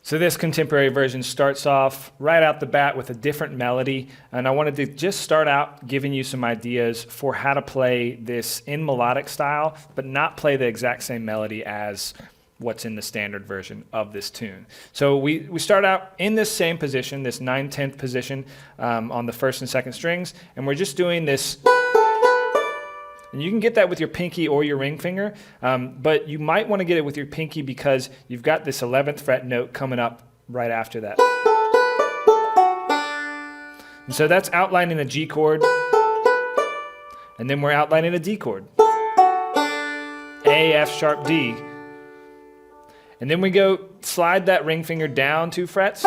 So this contemporary version starts off right out the bat with a different melody, and I wanted to just start out giving you some ideas for how to play this in melodic style, but not play the exact same melody as what's in the standard version of this tune. So we start out in this same position, this 9/10 position on the first and second strings, and we're just doing this. And you can get that with your pinky or your ring finger, but you might want to get it with your pinky because you've got this 11th fret note coming up right after that. And so that's outlining a G chord, and then we're outlining a D chord. A, F sharp, D. And then we go slide that ring finger down 2 frets,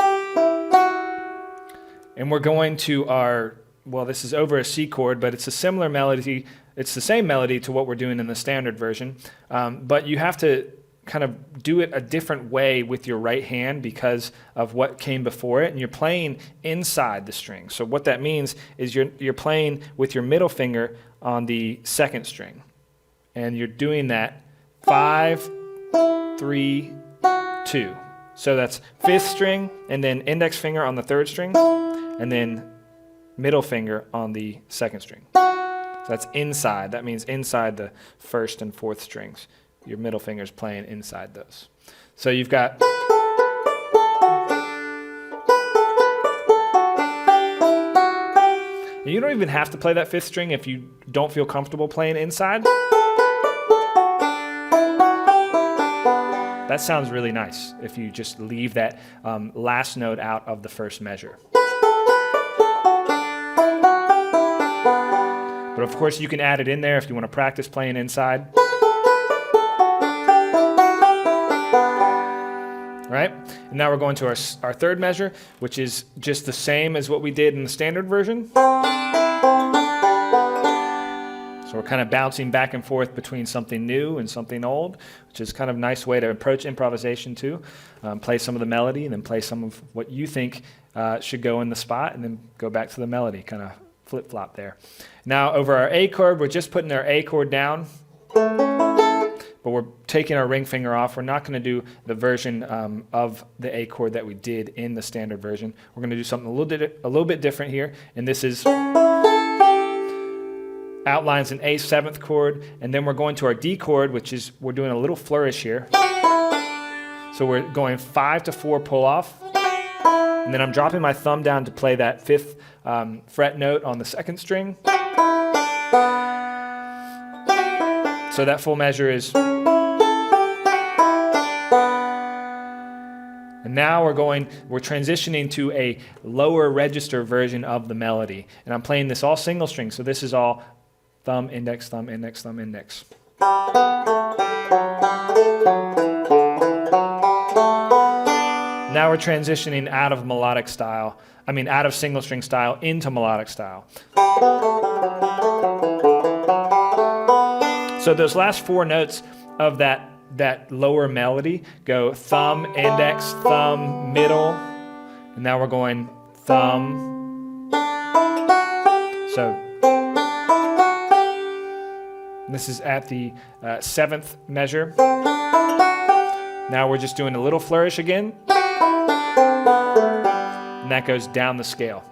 and we're going to our, well, this is over a C chord, but it's a similar melody. It's the same melody to what we're doing in the standard version, but you have to kind of do it a different way with your right hand because of what came before it, and you're playing inside the string. So what that means is you're playing with your middle finger on the second string, and you're doing that 5, 3, 2. So that's 5th string, and then index finger on the 3rd string, and then middle finger on the 2nd string. So that's inside. That means inside the 1st and 4th strings. Your middle finger's playing inside those. So you've got. And you don't even have to play that 5th string if you don't feel comfortable playing inside. That sounds really nice if you just leave that last note out of the first measure. But of course you can add it in there if you want to practice playing inside. Right? And now we're going to our 3rd measure, which is just the same as what we did in the standard version. So we're kind of bouncing back and forth between something new and something old, which is kind of a nice way to approach improvisation too. Play some of the melody and then play some of what you think should go in the spot and then go back to the melody, kind of flip-flop there. Now over our A chord, we're just putting our A chord down, but we're taking our ring finger off. We're not going to do the version of the A chord that we did in the standard version. We're going to do something a little bit different here, and this is outlines an A 7th chord, and then we're going to our D chord, which is we're doing a little flourish here. So we're going 5 to 4 pull off, and then I'm dropping my thumb down to play that 5th fret note on the 2nd string. So that full measure is. And now we're transitioning to a lower register version of the melody. And I'm playing this all single string, so this is all thumb, index, thumb, index, thumb, index. Now we're transitioning out of melodic style, out of single string style into melodic style. So those last 4 notes of that lower melody go thumb, index, thumb, middle, and now we're going thumb. So this is at the 7th measure. Now we're just doing a little flourish again, and that goes down the scale.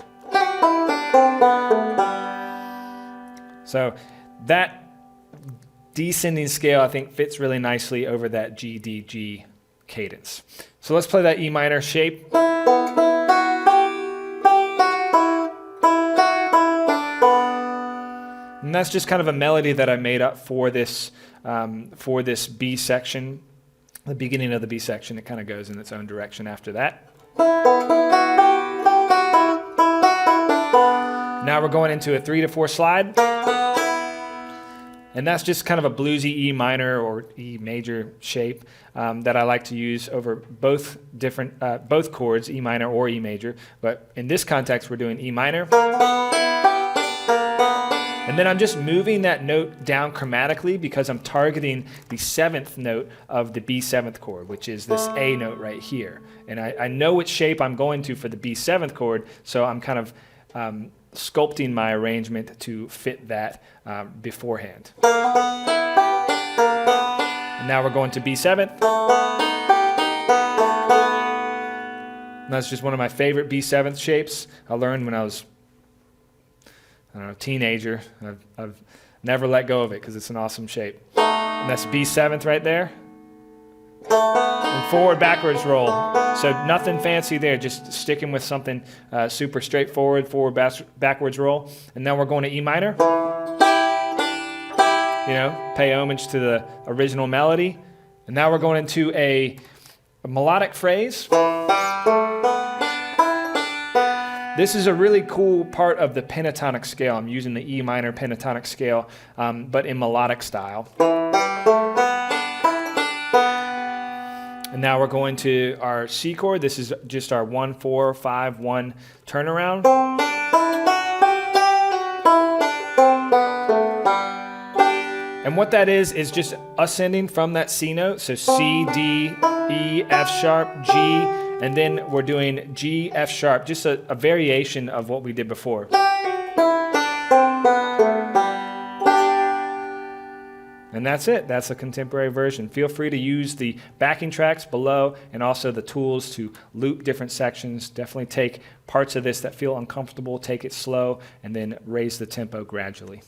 So that descending scale, I think, fits really nicely over that G, D, G cadence. So let's play that E minor shape. And that's just kind of a melody that I made up for this B section. The beginning of the B section, it kind of goes in its own direction after that. Now we're going into a 3 to 4 slide. And that's just kind of a bluesy E minor or E major shape that I like to use over both chords, E minor or E major. But in this context, we're doing E minor. And then I'm just moving that note down chromatically because I'm targeting the 7th note of the B 7th chord, which is this A note right here. And I know which shape I'm going to for the B 7th chord, so I'm kind of sculpting my arrangement to fit that beforehand. And now we're going to B 7th. And that's just one of my favorite B7th shapes. I learned when I was, I don't know, teenager. I've never let go of it because it's an awesome shape. And that's B7th right there. And forward, backwards roll. So nothing fancy there, just sticking with something super straightforward, forward, backwards roll. And now we're going to E minor. You know, pay homage to the original melody. And now we're going into a melodic phrase. This is a really cool part of the pentatonic scale. I'm using the E minor pentatonic scale, but in melodic style. And now we're going to our C chord. This is just our 1-4-5-1 turnaround. And what that is just ascending from that C note. So C, D, E, F sharp, G, and then we're doing G, F sharp, just a variation of what we did before. And that's it. That's a contemporary version. Feel free to use the backing tracks below and also the tools to loop different sections. Definitely take parts of this that feel uncomfortable, take it slow, and then raise the tempo gradually.